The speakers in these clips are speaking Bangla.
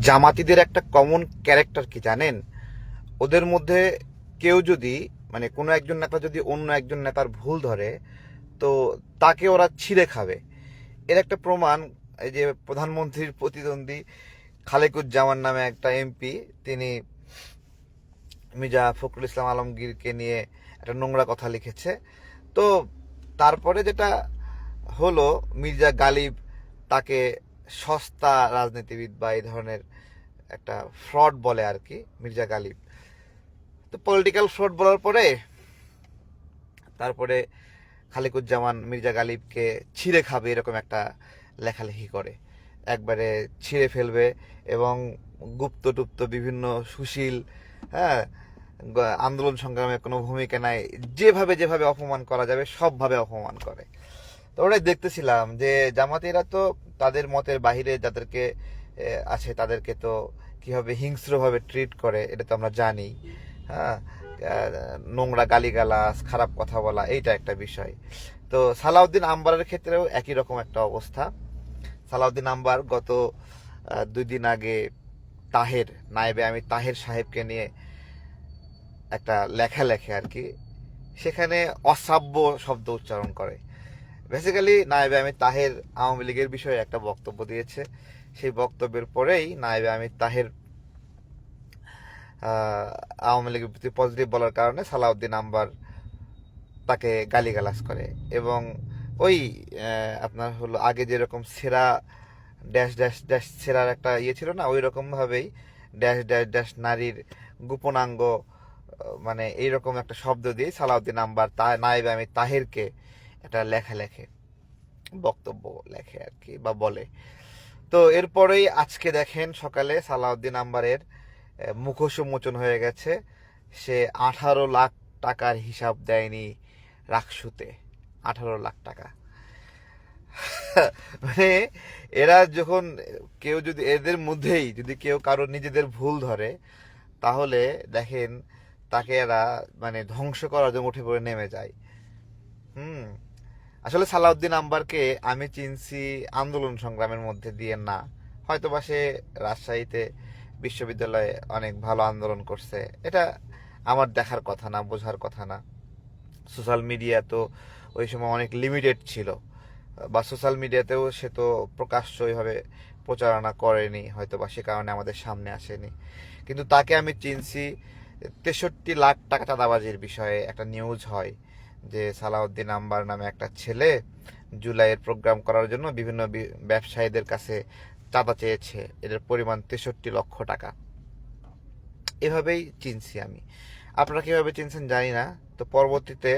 জামাতিদের একটা কমন ক্যারেক্টার কি জানেন? ওদের মধ্যে কেউ যদি মানে কোনো একজন নেতা যদি অন্য একজন নেতার ভুল ধরে, তো তাকে ওরা ছিঁড়ে খাবে। এর একটা প্রমাণ এই যে প্রধানমন্ত্রীর প্রতিদ্বন্দ্বী খালেকুজ্জামান নামে একটা এমপি, তিনি মির্জা ফখরুল ইসলাম আলমগীরকে নিয়ে একটা নোংরা কথা লিখেছে। তো তারপরে যেটা হলো, মির্জা গালিব তাকে সস্তা রাজনীতিবিদ বা এই ধরনের একটা ফ্রড বলে আর কি, মির্জা গালিব। তো পলিটিক্যাল ফ্রড বলার পরে তারপরে খালিকুজ্জামান মির্জা গালিবকে ছিঁড়ে খাবে এরকম একটা লেখালেখি করে, একবারে ছিঁড়ে ফেলবে। এবং গুপ্ত টুপ্ত বিভিন্ন সুশীল, হ্যাঁ, আন্দোলন সংগ্রামে কোনো ভূমিকা নাই, যেভাবে যেভাবে অপমান করা যাবে সবভাবে অপমান করে। তো ওটাই দেখতেছিলাম যে জামাতিরা তো তাদের মতের বাহিরে যাদেরকে আছে তাদেরকে তো কিভাবে হিংস্রভাবে ট্রিট করে এটা তো আমরা জানি। হ্যাঁ, নোংরা গালিগালাজ, খারাপ কথা বলা, এইটা একটা বিষয়। তো সালাউদ্দিন আম্বারের ক্ষেত্রেও একই রকম একটা অবস্থা। সালাউদ্দিন আম্বার গত 2 দিন আগে তাহের নায়েবে আমি তাহের সাহেবকে নিয়ে একটা লেখা লেখে আর কি, সেখানে অশ্রাব্য শব্দ উচ্চারণ করে। বেসিক্যালি নায়েবে আমি তাহের আওয়ামী লীগের বিষয়ে একটা বক্তব্য দিয়েছে। সেই বক্তব্যের পরেই নায়েবে আমি তাহের আওয়ামী লীগের প্রতি পজিটিভ বলার কারণে সালাউদ্দিন আম্বার তাকে গালিগালাজ করে। এবং ওই আপনার হলো আগে যেরকম সেরা ড্যাশ ড্যাশ ড্যাশ সেরার একটা ইয়ে ছিল না, ওই রকম ভাবেই ড্যাশ ড্যাশ ড্যাশ নারীর গোপনাঙ্গ, মানে এইরকম একটা শব্দ দিয়ে সালাউদ্দিন আম্বার নায়েবে আমি তাহেরকে একটা লেখা লেখে, বক্তব্য লেখে আর কি বা বলে। তো এরপরেই আজকে দেখেন সকালে সালাউদ্দিন আম্বারের মুখোশ উন্মোচন হয়ে গেছে। সে 18 লাখ টাকার হিসাব দেয়নি রাকসুতে। 18 লাখ টাকা। মানে এরা যখন কেউ যদি এদের মধ্যেই যদি কেউ কারো নিজেদের ভুল ধরে, তাহলে দেখেন তাকে এরা মানে ধ্বংস করার জন্য উঠে পড়ে নেমে যায়। হুম। আসলে সালাউদ্দিন আম্বারকে আমি চিনছি আন্দোলন সংগ্রামের মধ্যে দিয়ে না, হয়তো বা সে রাজশাহীতে বিশ্ববিদ্যালয়ে অনেক ভালো আন্দোলন করছে, এটা আমার দেখার কথা না, বোঝার কথা না। সোশ্যাল মিডিয়া তো ওই সময় অনেক লিমিটেড ছিল, বা সোশ্যাল মিডিয়াতেও সে তো প্রকাশ্য ওইভাবে প্রচারণা করেনি, হয়তো বা সে কারণে আমাদের সামনে আসেনি। কিন্তু তাকে আমি চিনছি 63 লাখ টাকা চাঁদাবাজির বিষয়ে একটা নিউজ হয় যে সালাউদ্দিন আম্বার নামে একটা ছেলে জুলাইয়ের প্রোগ্রাম করার জন্য বিভিন্ন ব্যবসায়ীদের কাছে চাঁদা চেয়েছে, এদের পরিমাণ 63 লক্ষ টাকা। এভাবেই চিনছি আমি। আপনারা কিভাবে চিনছেন জানি না। তো পরবর্তীতে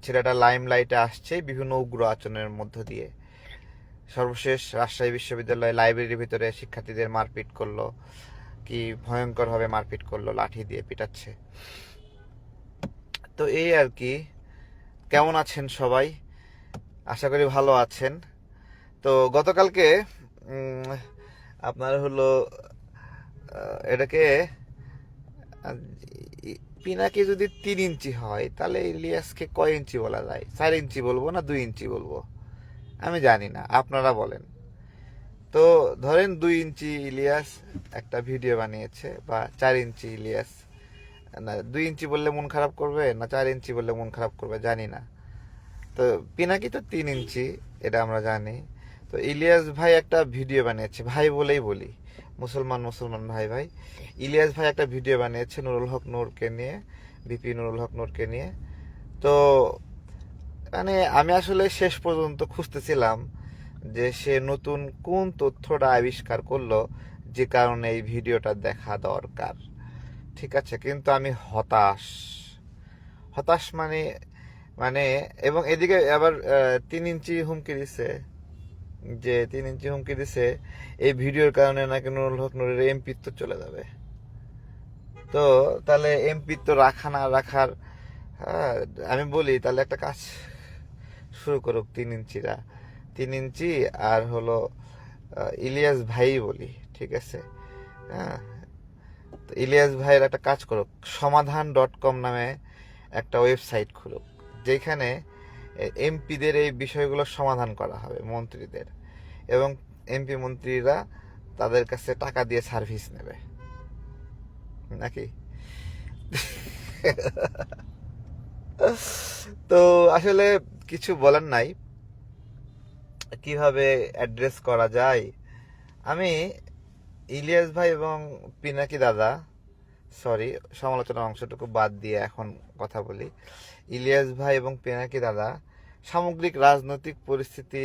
ছেলেটা লাইম লাইটে আসছে বিভিন্ন উগ্র আচরণের মধ্য দিয়ে। সর্বশেষ রাজশাহী বিশ্ববিদ্যালয়ে লাইব্রেরির ভিতরে শিক্ষার্থীদের মারপিট করলো, কি ভয়ঙ্করভাবে মারপিট করলো, লাঠি দিয়ে পিটাচ্ছে। তো এই আর কি। কেমন আছেন সবাই? আশা করি ভালো আছেন। তো গতকালকে উম, আপনার হলো এটাকে পিনাকি যদি 3 ইঞ্চি হয় তাহলে ইলিয়াসকে কয় ইঞ্চি বলা যায়? 4 ইঞ্চি বলবো না 2 ইঞ্চি বলবো? আমি জানি না, আপনারা বলেন। তো ধরেন 2 ইঞ্চি ইলিয়াস একটা ভিডিও বানিয়েছে, বা 4 ইঞ্চি ইলিয়াস। না, 2 ইঞ্চি বললে মন খারাপ করবে না 4 ইঞ্চি বললে মন খারাপ করবে জানি না। তো পিনাকি তো 3 ইঞ্চি, এটা আমরা জানি। তো ইলিয়াস ভাই একটা ভিডিও বানিয়েছে, ভাই বলেই বলি, মুসলমান মুসলমান ভাই ভাই। ইলিয়াস ভাই একটা ভিডিও বানিয়েছে নুরুল হক নূরকে নিয়ে, ভিপি নুরুল হক নূরকে নিয়ে। তো মানে আমি আসলে শেষ পর্যন্ত খুঁজতেছিলাম যে সে নতুন কোন তথ্যটা আবিষ্কার করলো যে কারণে এই ভিডিওটা দেখা দরকার। ঠিক আছে, কিন্তু আমি হতাশ। হতাশ মানে মানে এবং এদিকে আবার 3 ইঞ্চি হুমকি দিছে, যে 3 ইঞ্চি হুমকি দিছে এই ভিডিওর কারণে নাকি নুরুল হক নুরের এমপিত্ব চলে যাবে। তো তাহলে এমপিত্ব রাখা না রাখার, হ্যাঁ, আমি বলি তাহলে একটা কাজ শুরু করুক 3 ইঞ্চিরা। 3 ইঞ্চি আর হলো ইলিয়াস ভাই বলি, ঠিক আছে? হ্যাঁ, তো ইলিয়াস ভাইয়ের একটা কাজ করুক, সমাধান.com নামে একটা ওয়েবসাইট খুলুক, যেখানে এমপিদের এই বিষয়গুলো সমাধান করা হবে, মন্ত্রীদের। এবং এমপি মন্ত্রীরা তাদের কাছে টাকা দিয়ে সার্ভিস নেবে নাকি? তো আসলে কিছু বলার নাই, কিভাবে অ্যাড্রেস করা যায়। আমি ইলিয়াস ভাই এবং পিনাকি দাদা, সরি সমালোচনার অংশটুকু বাদ দিয়ে এখন কথা বলি। ইলিয়াস ভাই এবং পিনাকি দাদা সামগ্রিক রাজনৈতিক পরিস্থিতি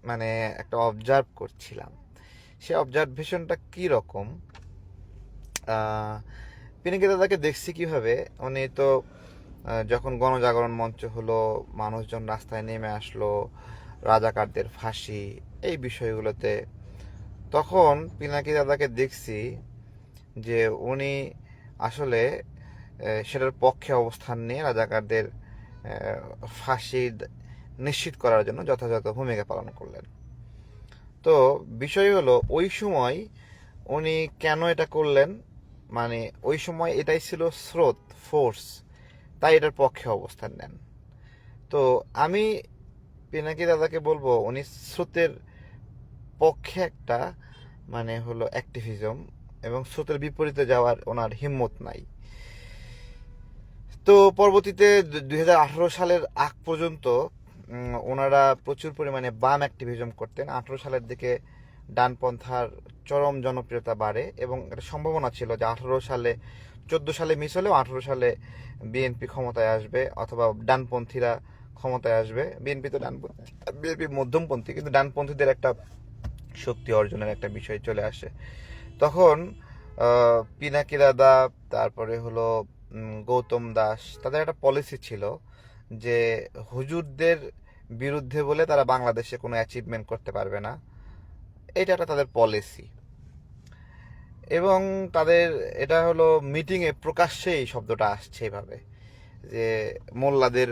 মানে একটা অবজার্ভ করছিলাম। সে অবজারভেশনটা কি রকম, পিনাকি দাদাকে দেখছি কিভাবে, উনি তো যখন গণজাগরণ মঞ্চ হলো, মানুষজন রাস্তায় নেমে আসলো, রাজাকারদের ফাঁসি, এই বিষয়গুলোতে, তখন পিনাকি দাদাকে দেখছি যে উনি আসলে সেটার পক্ষে অবস্থান নিয়ে রাজাকারদের ফাঁসি নিশ্চিত করার জন্য যথাযথ ভূমিকা পালন করলেন। তো বিষয় হলো ওই সময় উনি কেন এটা করলেন, মানে ওই সময় এটাই ছিল স্রোত, ফোর্স, তাই এটার পক্ষে অবস্থান নেন। তো আমি পিনাকি দাদাকে বলবো উনি স্রোতের পক্ষে একটা মানে হলো অ্যাক্টিভিজম, এবং স্রোতের বিপরীতে যাওয়ার ওনার হিম্মত নাই। তো পরবর্তীতে 2018 সালের আগ পর্যন্ত ওনারা প্রচুর পরিমাণে বাম অ্যাক্টিভিজম করতেন। 18 সালের দিকে ডানপন্থার চরম জনপ্রিয়তা বাড়ে, এবং একটা সম্ভাবনা ছিল যে 14 সালে মিস হলেও 18 সালে বিএনপি ক্ষমতায় আসবে, অথবা ডানপন্থীরা ক্ষমতায় আসবে। বিএনপি তো ডানপন্থী, বিএনপি মধ্যমপন্থী, কিন্তু ডানপন্থীদের একটা শক্তি অর্জনের একটা বিষয় চলে আসে। তখন পিনাকি দাদা, তারপরে হলো গৌতম দাস, তাদের একটা পলিসি ছিল যে হুজুরদের বিরুদ্ধে বলে তারা বাংলাদেশে কোনো অ্যাচিভমেন্ট করতে পারবে না, এটা একটা তাদের পলিসি। এবং তাদের এটা হলো মিটিংয়ে প্রকাশ্যে এই শব্দটা আসছে এভাবে যে মোল্লাদের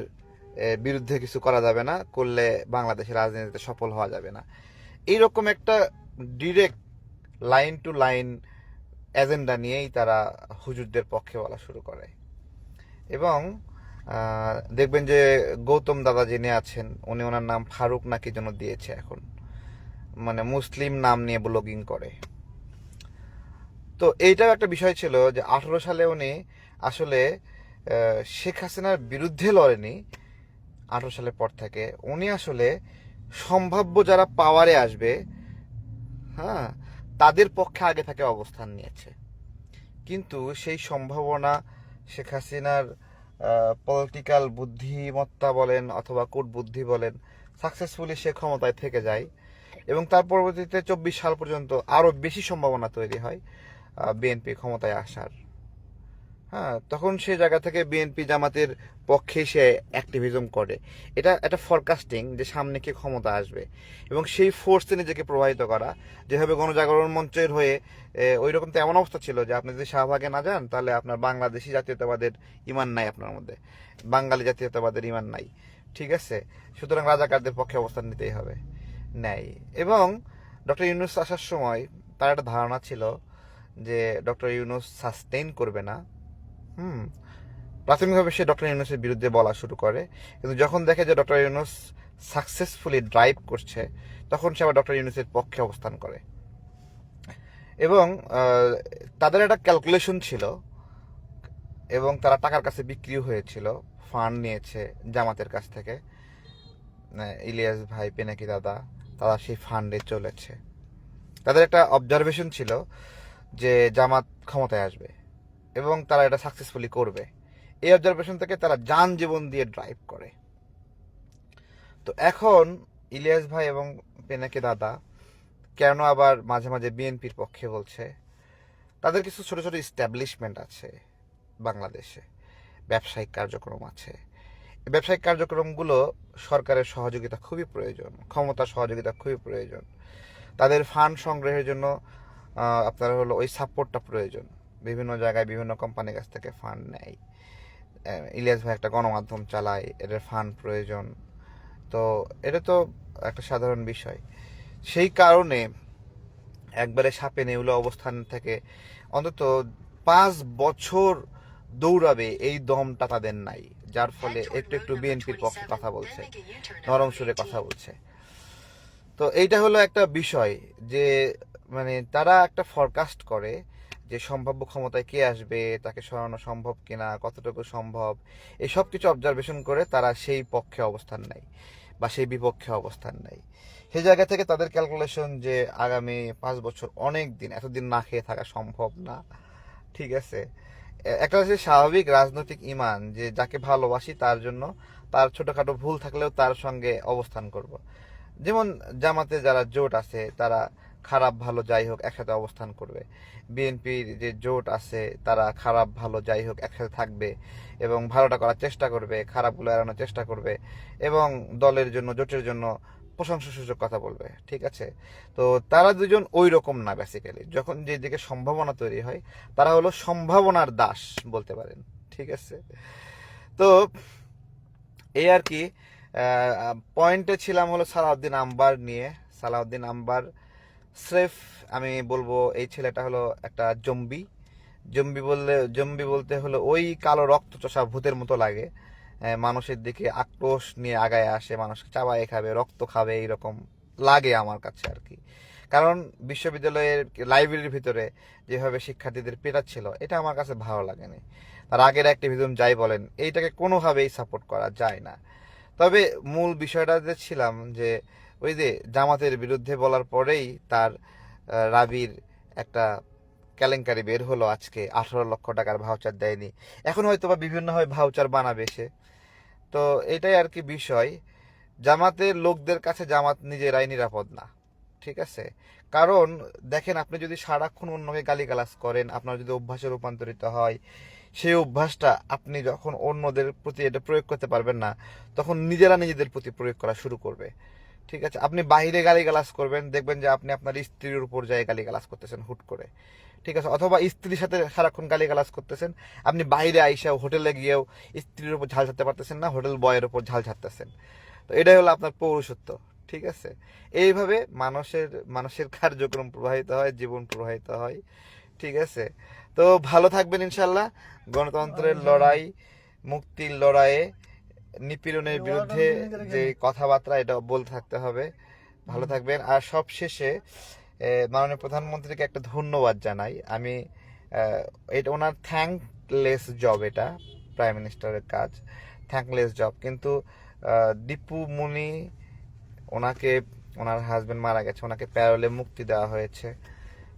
বিরুদ্ধে কিছু করা যাবে না, করলে বাংলাদেশের রাজনীতিতে সফল হওয়া যাবে না। এইরকম একটা direct line to line agenda নিয়েই তারা হুজুরদের পক্ষে বলা শুরু করে। এবং দেখবেন যে গৌতম দাদা যিনি আছেন, উনি ওনার নাম ফারুক নাকি যেন দিয়েছে এখন, মানে মুসলিম নাম নিয়ে ব্লগিং করে। তো এইটাও একটা বিষয় ছিল যে 18 সালে উনি আসলে শেখ হাসিনার বিরুদ্ধে লড়েনি। 18 সালের পর থেকে উনি আসলে সম্ভাব্য যারা পাওয়ারে আসবে, হ্যাঁ, তাদের পক্ষে আগে থেকে অবস্থান নিয়েছে। কিন্তু সেই সম্ভাবনা শেখ হাসিনার পলিটিক্যাল বুদ্ধিমত্তা বলেন অথবা কূট বুদ্ধি বলেন, সাকসেসফুলি সে ক্ষমতায় থেকে যায়, এবং তার পরবর্তীতে 24 সাল পর্যন্ত আরও বেশি সম্ভাবনা তৈরি হয় বিএনপি ক্ষমতায় আসার। হ্যাঁ, তখন সে জায়গা থেকে বিএনপি জামাতের পক্ষে সে অ্যাক্টিভিজম করে। এটা একটা ফরকাস্টিং যে সামনে কে ক্ষমতা আসবে, এবং সেই ফোর্সে নিজেকে প্রবাহিত করা। যেভাবে গণজাগরণ মঞ্চের হয়ে ওই রকম তো এমন অবস্থা ছিল যে আপনি যদি শাহবাগে না যান তাহলে আপনার বাংলাদেশি জাতীয়তাবাদের ইমান নাই, আপনার মধ্যে বাঙালি জাতীয়তাবাদের ইমান নাই, ঠিক আছে, সুতরাং রাজাকারদের পক্ষে অবস্থান নিতেই হবে, নেয়। এবং ডক্টর ইউনূস আসার সময় তার একটা ধারণা ছিল যে ডক্টর ইউনূস সাস্টেইন করবে না। প্রাথমিকভাবে সে ডক্টর ইউনূসের বিরুদ্ধে বলা শুরু করে, কিন্তু যখন দেখে যে ডক্টর ইউনূস সাকসেসফুলি ড্রাইভ করছে, তখন সে আবার ডক্টর ইউনূসের পক্ষে অবস্থান করে। এবং তাদের একটা ক্যালকুলেশন ছিল, এবং তারা টাকার কাছে বিক্রি হয়েছিল, ফান্ড নিয়েছে জামাতের কাছ থেকে। ইলিয়াস ভাই, পিনাকি দাদা, তারা সেই ফান্ডে চলেছে। তাদের একটা অবজারভেশন ছিল যে জামাত ক্ষমতায় আসবে এবং তারা এটা সাকসেসফুলি করবে। এই অবজারভেশন থেকে তারা যান জীবন দিয়ে ড্রাইভ করে। তো এখন ইলিয়াস ভাই এবং পিনাকি দাদা কেন আবার মাঝে মাঝে বিএনপির পক্ষে বলছে? তাদের কিছু ছোট ছোট ইস্টাবলিশমেন্ট আছে বাংলাদেশে, ব্যবসায়িক কার্যক্রম আছে। এই ব্যবসায়িক কার্যক্রমগুলো সরকারের সহযোগিতা খুবই প্রয়োজন, ক্ষমতার সহযোগিতা খুবই প্রয়োজন। তাদের ফান্ড সংগ্রহের জন্য আপনার হলো ওই সাপোর্টটা প্রয়োজন। বিভিন্ন জায়গায় বিভিন্ন কোম্পানির কাছ থেকে ফান্ড নেয়। ইলিয়াস ভাই একটা গণমাধ্যম চালায়, এদের ফান্ড প্রয়োজন। তো এটা তো একটা সাধারণ বিষয়। সেই কারণে একবারে সাপে নেউলে অবস্থান থেকে অন্তত 5 বছর দৌড়াবে এই দমটা তাদের নাই, যার ফলে একটু একটু বিএনপির পক্ষে কথা বলছে, নরম সুরে কথা বলছে। তো এইটা হলো একটা বিষয় যে মানে তারা একটা ফরকাস্ট করে যে সম্ভাব্য ক্ষমতায় কে আসবে, তাকে সরানো সম্ভব কিনা, কতটুকু সম্ভব, এই সব কিছু অবজারভেশন করে তারা সেই পক্ষে অবস্থান নেয় বা সেই বিপক্ষে অবস্থান নেয়। সেই জায়গা থেকে তাদের ক্যালকুলেশন যে আগামী 5 বছর অনেক দিন, এতদিন না খেয়ে থাকা সম্ভব না। ঠিক আছে, একটা হচ্ছে স্বাভাবিক রাজনৈতিক ইমান যে যাকে ভালোবাসি তার জন্য তার ছোটখাটো ভুল থাকলেও তার সঙ্গে অবস্থান করব। যেমন জামাতে যারা জোট আছে তারা খারাপ ভালো যাই হোক একসাথে অবস্থান করবে, বিএনপির যে জোট আছে তারা খারাপ ভালো যাই হোক একসাথে থাকবে এবং ভালোটা করার চেষ্টা করবে, খারাপগুলো এড়ানোর চেষ্টা করবে এবং দলের জন্য জোটের জন্য প্রশংসাসূচক কথা বলবে। ঠিক আছে, তো তারা দুজন ওই রকম না। বেসিক্যালি যখন যেদিকে সম্ভাবনা তৈরি হয় তারা হলো সম্ভাবনার দাস বলতে পারেন। ঠিক আছে, তো এই আর কি। পয়েন্টে ছিলাম হলো সালাউদ্দিন আম্বার নিয়ে। সালাউদ্দিন আম্বার স্রেফ আমি বলবো এই ছেলেটা হলো একটা জম্বি। জম্বি বলতে হলো ওই কালো রক্ত চষা ভূতের মতো লাগে, মানুষের দিকে আক্রোশ নিয়ে আগায় আসে, মানুষকে চাবায় খাবে, রক্ত খাবে, এইরকম লাগে আমার কাছে আর কি। কারণ বিশ্ববিদ্যালয়ের লাইব্রেরির ভিতরে যেভাবে শিক্ষার্থীদের পেটাচ্ছিল এটা আমার কাছে ভালো লাগেনি। তার আগের অ্যাক্টিভিজম যাই বলেন এইটাকে কোনোভাবেই সাপোর্ট করা যায় না। তবে মূল বিষয়টাতে ছিলাম যে ওই যে জামাতের বিরুদ্ধে বলার পরেই তার রাবির একটা কেলেঙ্কারি বের হলো আজকে, 18 লক্ষ টাকার ভাউচার দেয়নি। এখন হয়তো বা বিভিন্নভাবে ভাউচার বানাবে সে। তো এটাই আর কি বিষয়। জামাতের লোকদের কাছে জামাত নিজেরাই নিরাপদ না। ঠিক আছে, কারণ দেখেন আপনি যদি সারাক্ষণ অন্যকে গালিগালাজ করেন, আপনার যদি অভ্যাসে রূপান্তরিত হয়, সেই অভ্যাসটা আপনি যখন অন্যদের প্রতি এটা প্রয়োগ করতে পারবেন না, তখন নিজেরা নিজেদের প্রতি প্রয়োগ করা শুরু করবে। ঠিক আছে, আপনি বাইরে গালিগালাজ করবেন, দেখবেন যে আপনি আপনার স্ত্রীর উপর যায় গালিগালাজ করতেছেন হুট করে। ঠিক আছে, অথবা স্ত্রীর সাথে সারাক্ষণ গালিগালাজ করতেছেন, আপনি বাইরে আইসাও হোটেলে গিয়েও স্ত্রীর উপর ঝাল ছাড়তে পারতেছেন না, হোটেল বয়ের উপর ঝাল ছাড়তেছেন। তো এটাই হলো আপনার পৌরুষত্ব। ঠিক আছে, এইভাবে মানুষের মানুষের কার্যক্রম প্রবাহিত হয়, জীবন প্রবাহিত হয়। ঠিক আছে, তো ভালো থাকবেন ইনশাল্লাহ। গণতন্ত্রের লড়াই, মুক্তির লড়াইয়ে নিপীড়নের বিরুদ্ধে যে কথাবার্তা এটা বলতে থাকতে হবে। ভালো থাকবেন। আর সব শেষে মাননীয় প্রধানমন্ত্রীকে একটা ধন্যবাদ জানাই আমি। এটা ওনার থ্যাঙ্কলেস জব, এটা প্রাইম মিনিস্টারের কাজ, থ্যাঙ্কলেস জব। কিন্তু দীপু মুনি, ওনাকে, ওনার হাজবেন্ড মারা গেছে, ওনাকে প্যারোলে মুক্তি দেওয়া হয়েছে,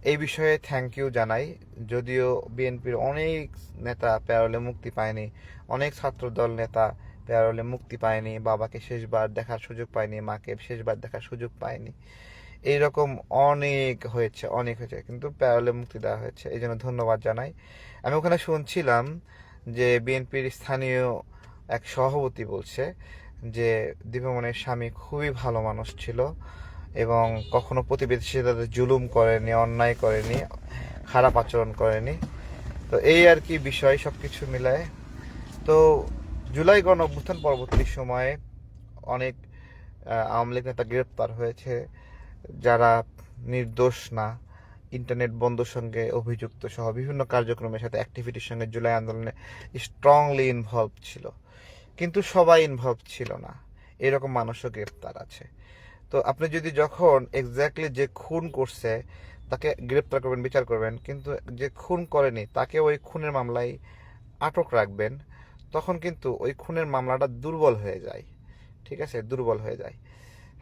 এই বিষয়ে থ্যাংক ইউ জানাই। যদিও বিএনপির অনেক নেতা প্যারোলে মুক্তি পায়নি, অনেক ছাত্রদল নেতা প্যারোলে মুক্তি পায়নি, বাবাকে শেষবার দেখার সুযোগ পায়নি, মাকে শেষবার দেখার সুযোগ পায়নি, এইরকম অনেক হয়েছে, কিন্তু প্যারোলে মুক্তি দেওয়া হয়েছে, এই জন্য ধন্যবাদ জানাই। আমি ওখানে শুনছিলাম যে বিএনপির স্থানীয় এক সভাপতি বলছে যে দীপমণির স্বামী খুবই ভালো মানুষ ছিল এবং কখনো প্রতিবেশীর সাথে জুলুম করেনি, অন্যায় করেনি, খারাপ আচরণ করেনি। তো এই আর কি বিষয় সব কিছু মিলায়। তো জুলাই গণ অভ্যুত্থান পরবর্তী সময়ে অনেক আওয়ামী লীগ নেতা গ্রেপ্তার হয়েছে যারা নির্দোষ না, ইন্টারনেট বন্ধের সঙ্গে অভিযুক্ত সহ বিভিন্ন কার্যক্রমের সাথে অ্যাক্টিভিটির সঙ্গে জুলাই আন্দোলনে স্ট্রংলি ইনভলভ ছিল, কিন্তু সবাই ইনভলভ ছিল না, এরকম মানুষও গ্রেপ্তার আছে। তো আপনি যদি যখন এক্স্যাক্টলি যে খুন করছে তাকে গ্রেপ্তার করবেন, বিচার করবেন, কিন্তু যে খুন করেনি তাকে ওই খুনের মামলায় আটক রাখবেন, তখন কিন্তু ওই খুনের মামলাটা দুর্বল হয়ে যায়। ঠিক আছে, দুর্বল হয়ে যায়।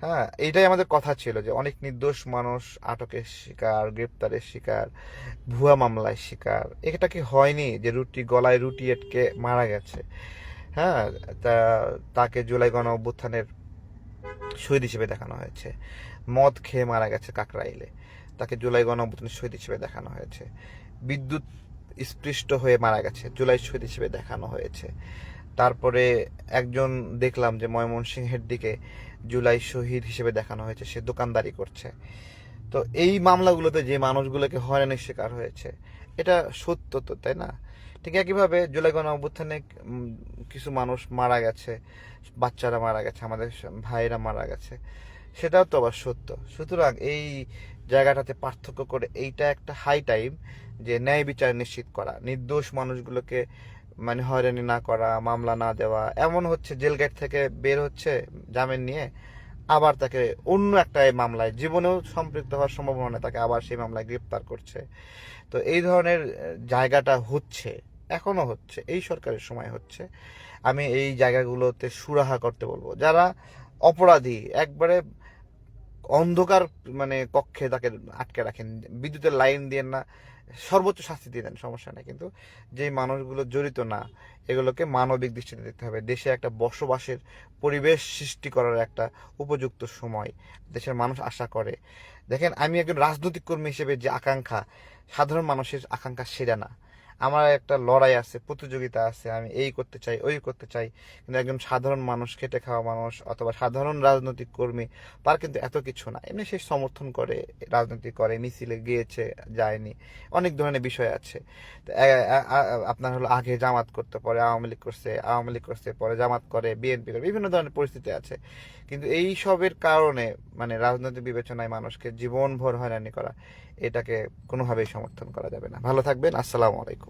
হ্যাঁ, এইটাই আমাদের কথা ছিল যে অনেক নির্দোষ মানুষ আটকের শিকার, গ্রেপ্তারের শিকার, ভুয়া মামলায় শিকার। এটা কি হয়নি যে গলায় রুটি আটকে মারা গেছে? হ্যাঁ, তাকে জুলাই গণ অভ্যুত্থানের শহীদ হিসেবে দেখানো হয়েছে। মদ খেয়ে মারা গেছে কাকরাইলে, তাকে জুলাই গণ অভ্যুত্থানের শহীদ হিসেবে দেখানো হয়েছে। বিদ্যুৎ স্পৃষ্ট হয়ে মারা গেছে, জুলাই শহীদ হিসেবে দেখানো হয়েছে। তারপরে একজন দেখলাম যে ময়মনসিংহের দিকে জুলাই শহীদ হিসেবে দেখানো হয়েছে, সে দোকানদারি করছে। তো এই মামলাগুলোতে যে মানুষগুলোকে হয়রানির শিকার হয়েছে এটা সত্য তো, তাই না? ঠিক একইভাবে জুলাই গণ অভ্যুত্থানে কিছু মানুষ মারা গেছে, বাচ্চারা মারা গেছে, আমাদের ভাইরা মারা গেছে, সেটাও তো আবার সত্য। সুতরাং এই জায়গাটাতে পার্থক্য করে এইটা একটা হাই টাইম যে ন্যায় বিচার নিশ্চিত করা, নির্দোষ মানুষগুলোকে মানে হয়রানি না করা, মামলা না দেওয়া। এমন হচ্ছে জেল গেট থেকে বের হচ্ছে জামিন নিয়ে, আবার তাকে অন্য একটা মামলায় জীবনেও সম্পৃক্ত হওয়ার সম্ভাবনা, তাকে আবার সেই মামলায় গ্রেপ্তার করছে। তো এই ধরনের জায়গাটা হচ্ছে, এখনো হচ্ছে, এই সরকারের সময় হচ্ছে। আমি এই জায়গাগুলোতে সুরাহা করতে বলবো। যারা অপরাধী, একবারে অন্ধকার কক্ষে তাকে আটকে রাখেন, বিদ্যুতের লাইন দিয়ে না, সর্বোচ্চ শাস্তি দিয়ে দেন, সমস্যা নেই। কিন্তু যে মানুষগুলো জড়িত না, এগুলোকে মানবিক দৃষ্টিতে দেখতে হবে। দেশে একটা বসবাসের পরিবেশ সৃষ্টি করার একটা উপযুক্ত সময় দেশের মানুষ আশা করে। দেখেন, আমি একজন রাজনৈতিক কর্মী হিসেবে যে আকাঙ্ক্ষা, সাধারণ মানুষের আকাঙ্ক্ষা সেটা না। আমার একটা লড়াই আছে, প্রতিযোগিতা আছে, আমি এই করতে চাই, ওই করতে চাই। কিন্তু একজন সাধারণ মানুষ, খেটে খাওয়া মানুষ অথবা সাধারণ রাজনৈতিক কর্মী, তার কিন্তু এত কিছু না। এমনি সে সমর্থন করে, রাজনীতি করে, মিছিলে গিয়েছে, যায়নি, অনেক ধরনের বিষয় আছে। তো আপনার হলো আগে জামাত করতে, পরে আওয়ামী লীগ করছে, পরে জামাত করে, বিএনপি করে, বিভিন্ন ধরনের পরিস্থিতি আছে। কিন্তু এই সবের কারণে রাজনৈতিক বিবেচনায় মানুষকে জীবনভর হয়রানি করা, এটাকে কোনোভাবেই সমর্থন করা যাবে না। ভালো থাকবেন। আসসালামু আলাইকুম।